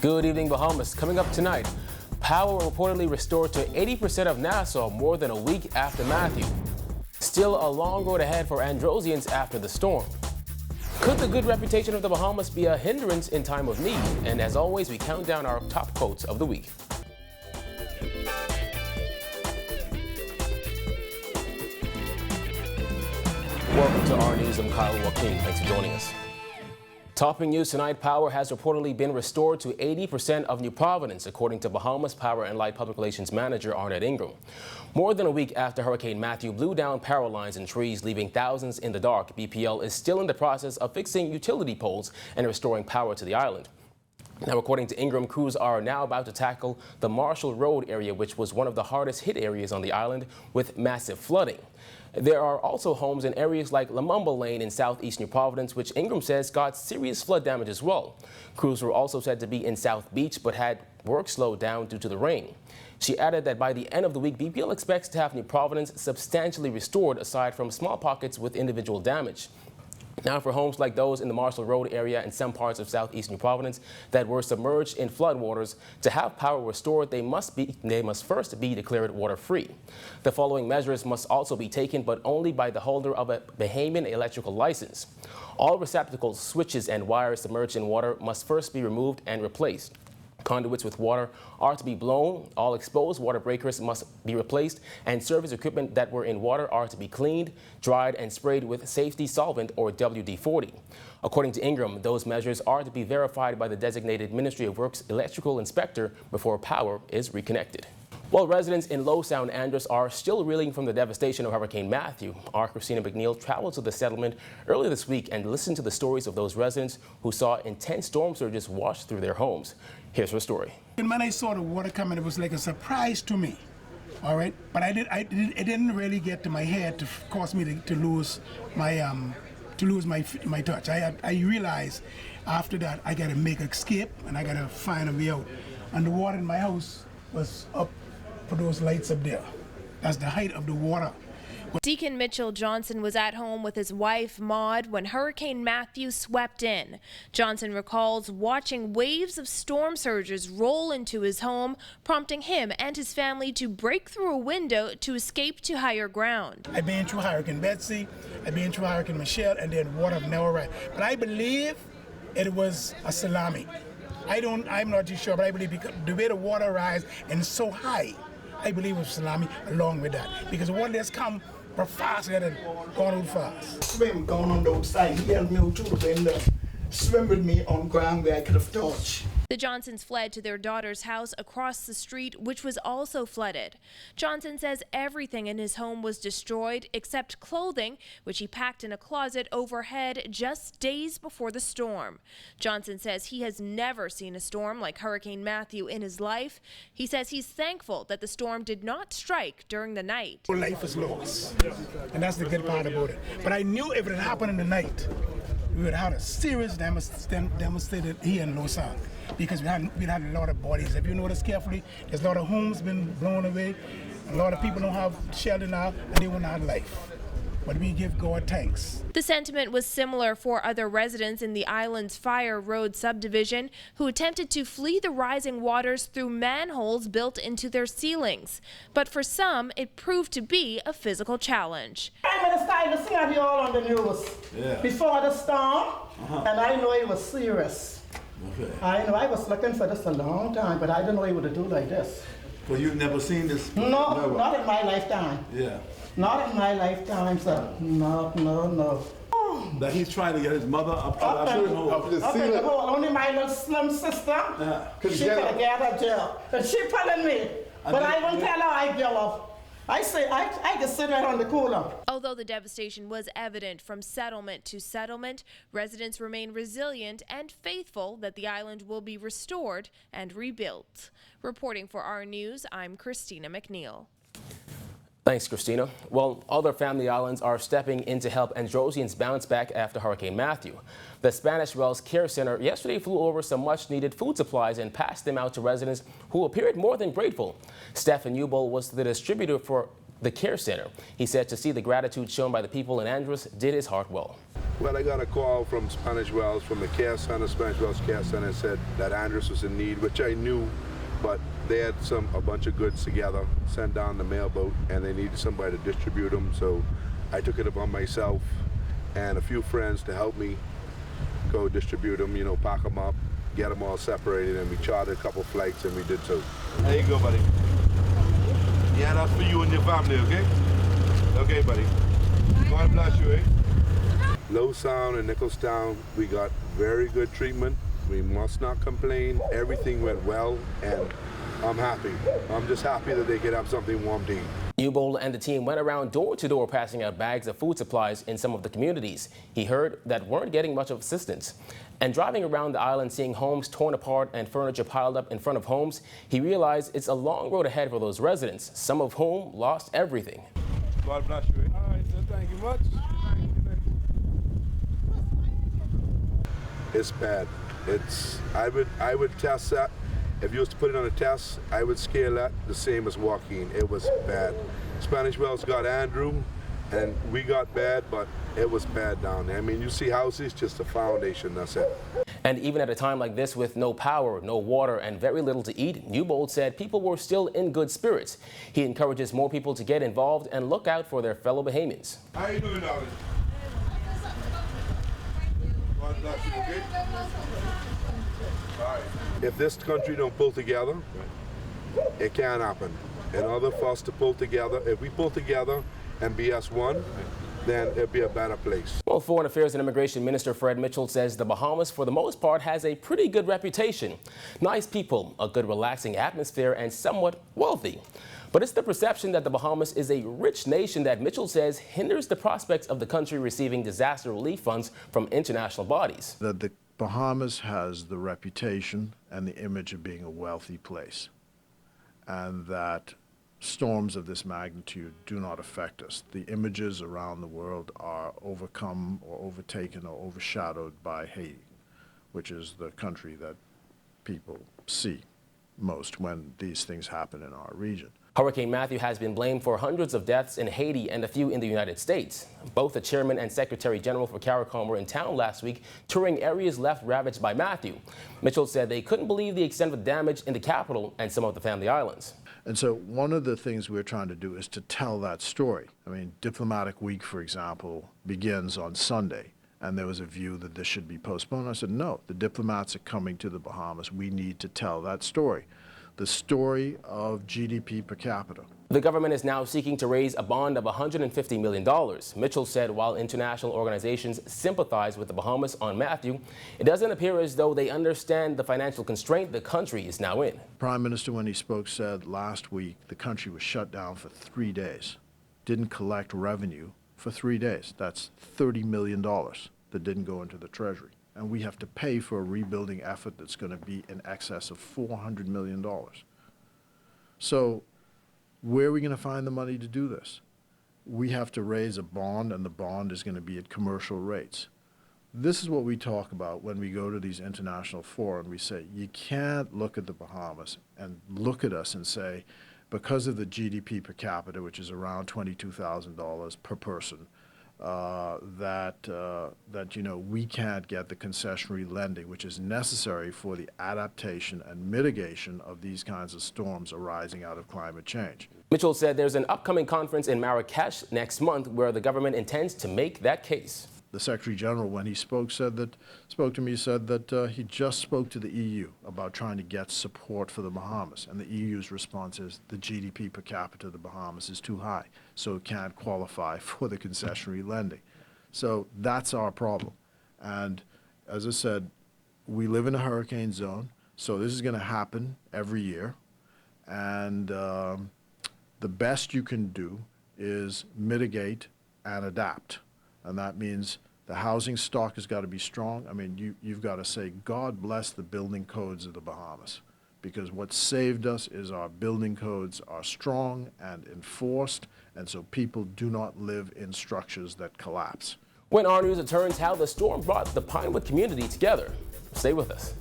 Good evening, Bahamas. Coming up tonight, power reportedly restored to 80% of Nassau more than a week after Matthew. Still a long road ahead for Androsians after the storm. Could the good reputation of the Bahamas be a hindrance in time of need? And as always, we count down our top quotes of the week. Welcome to our news. I'm Kyle Joaquin. Thanks for joining us. Topping news tonight, power has reportedly been restored to 80% of New Providence, according to Bahamas Power and Light Public Relations Manager Arnett Ingram. More than a week after Hurricane Matthew blew down power lines and trees, leaving thousands in the dark, BPL is still in the process of fixing utility poles and restoring power to the island. Now, according to Ingram, crews are now about to tackle the Marshall Road area, which was one of the hardest hit areas on the island with massive flooding. There are also homes in areas like Lamumba Lane in southeast New Providence, which Ingram says got serious flood damage as well. Crews were also said to be in South Beach, but had work slowed down due to the rain. She added that by the end of the week, BPL expects to have New Providence substantially restored, aside from small pockets with individual damage. Now, for homes like those in the Marshall Road area and some parts of southeast New Providence that were submerged in floodwaters, to have power restored, they must first be declared water-free. The following measures must also be taken, but only by the holder of a Bahamian electrical license. All receptacles, switches, and wires submerged in water must first be removed and replaced. Conduits with water are to be blown, all exposed water breakers must be replaced, and service equipment that were in water are to be cleaned, dried, and sprayed with safety solvent or WD-40. According to Ingram, those measures are to be verified by the designated Ministry of Works electrical inspector before power is reconnected. While residents in Low Sound, Andros are still reeling from the devastation of Hurricane Matthew, our Christina McNeil traveled to the settlement earlier this week and listened to the stories of those residents who saw intense storm surges wash through their homes. Here's her story. And when I saw the water coming, it was like a surprise to me. All right, but it didn't really get to my head to cause me to lose my touch. I realized after that I got to make an escape and I got to find a way out. And the water in my house was up for those lights up there. That's the height of the water. Deacon Mitchell Johnson was at home with his wife, Maud, when Hurricane Matthew swept in. Johnson recalls watching waves of storm surges roll into his home, prompting him and his family to break through a window to escape to higher ground. I've been through Hurricane Betsy, I've been through Hurricane Michelle, and then water never ran. But I believe it was a tsunami. I'm not too sure, but I believe because the way the water rise and so high, I believe it was tsunami along with that. Because the water that's come faster than gone out fast. Swim going on the outside, he held me out to the window, swim with me on ground where I could have touched. The Johnsons fled to their daughter's house across the street, which was also flooded. Johnson says everything in his home was destroyed except clothing, which he packed in a closet overhead just days before the storm. Johnson says he has never seen a storm like Hurricane Matthew in his life. He says he's thankful that the storm did not strike during the night. Life is lost, and that's the good part about it. But I knew if it had happened in the night, we would have had a serious demonstrated here in Low Sound. Because we had a lot of bodies. If you notice carefully, there's a lot of homes been blown away. A lot of people don't have shelter now, and they will not have life. But we give God thanks. The sentiment was similar for other residents in the island's Fire Road subdivision who attempted to flee the rising waters through manholes built into their ceilings. But for some, it proved to be a physical challenge. I started to see you all on the news before the storm, and I know it was serious. Okay. I know I was looking for this a long time, but I didn't know it would do like this. Well, you've never seen this? No, not in my lifetime. Yeah. Not in my lifetime, sir. No. That he's trying to get his mother up in the hole. Only my little slim sister, she could have get her jail. And she pulling me, but I won't tell her I get off. I say I can sit right on the cooler. Although the devastation was evident from settlement to settlement, residents remain resilient and faithful that the island will be restored and rebuilt. Reporting for our news, I'm Christina McNeil. Thanks, Christina. Well, other family islands are stepping in to help Androsians bounce back after Hurricane Matthew. The Spanish Wells Care Center yesterday flew over some much-needed food supplies and passed them out to residents who appeared more than grateful. Stephen Ubel was the distributor for the care center. He said to see the gratitude shown by the people in Andros did his heart well. Well, I got a call from Spanish Wells, from the care center, Spanish Wells Care Center, and said that Andres was in need, which I knew, but they had a bunch of goods together, sent down the mailboat, and they needed somebody to distribute them, so I took it upon myself and a few friends to help me go distribute them, you know, pack them up, get them all separated, and we chartered a couple flights, and we did so. There you go, buddy. Yeah, that's for you and your family, okay? Okay, buddy. God bless you, eh? Low Sound and Nicholstown, we got very good treatment. We must not complain. Everything went well, and I'm happy. I'm just happy that they could have something warm to eat. Newbold and the team went around door to door passing out bags of food supplies in some of the communities he heard that weren't getting much of assistance. And driving around the island seeing homes torn apart and furniture piled up in front of homes, he realized it's a long road ahead for those residents, some of whom lost everything. God bless you. All right, so thank you much. It's bad. I would test that. If you was to put it on a test, I would scale that the same as Joaquin. It was bad. Spanish Wells got Andrew, and we got bad, but it was bad down there. I mean, you see houses, just a foundation, that's it. And even at a time like this with no power, no water, and very little to eat, Newbold said people were still in good spirits. He encourages more people to get involved and look out for their fellow Bahamians. How you doing, darling? God bless you, okay? All right. If this country don't pull together, it can't happen. In order for us to pull together, if we pull together and be as one, then it'll be a better place. Well, Foreign Affairs and Immigration Minister Fred Mitchell says the Bahamas, for the most part, has a pretty good reputation. Nice people, a good relaxing atmosphere, and somewhat wealthy. But it's the perception that the Bahamas is a rich nation that Mitchell says hinders the prospects of the country receiving disaster relief funds from international bodies. The Bahamas has the reputation and the image of being a wealthy place, and that storms of this magnitude do not affect us. The images around the world are overcome or overtaken or overshadowed by Haiti, which is the country that people see most when these things happen in our region. Hurricane Matthew has been blamed for hundreds of deaths in Haiti and a few in the United States. Both the chairman and secretary general for CARICOM were in town last week touring areas left ravaged by Matthew. Mitchell said they couldn't believe the extent of the damage in the capital and some of the family islands. And so one of the things we're trying to do is to tell that story. I mean, Diplomatic Week, for example, begins on Sunday, and there was a view that this should be postponed. I said, no, the diplomats are coming to the Bahamas. We need to tell that story. The story of GDP per capita. The government is now seeking to raise a bond of $150 million. Mitchell said while international organizations sympathize with the Bahamas on Matthew, it doesn't appear as though they understand the financial constraint the country is now in. Prime Minister, when he spoke, said last week the country was shut down for 3 days, didn't collect revenue for 3 days. That's $30 million that didn't go into the Treasury. And we have to pay for a rebuilding effort that's going to be in excess of $400 million. So where are we going to find the money to do this? We have to raise a bond, and the bond is going to be at commercial rates. This is what we talk about when we go to these international fora and we say, you can't look at the Bahamas and look at us and say, because of the GDP per capita, which is around $22,000 per person, that you know, we can't get the concessionary lending which is necessary for the adaptation and mitigation of these kinds of storms arising out of climate change. Mitchell said there's an upcoming conference in Marrakesh next month where the government intends to make that case. The Secretary General, when he spoke to me, said that he just spoke to the EU about trying to get support for the Bahamas. And the EU's response is the GDP per capita of the Bahamas is too high, so it can't qualify for the concessionary lending. So that's our problem. And as I said, we live in a hurricane zone, so this is going to happen every year. And the best you can do is mitigate and adapt. And that means the housing stock has got to be strong. I mean, you've got to say, God bless the building codes of the Bahamas, because what saved us is our building codes are strong and enforced, and so people do not live in structures that collapse. When our news returns, how the storm brought the Pinewood community together. Stay with us.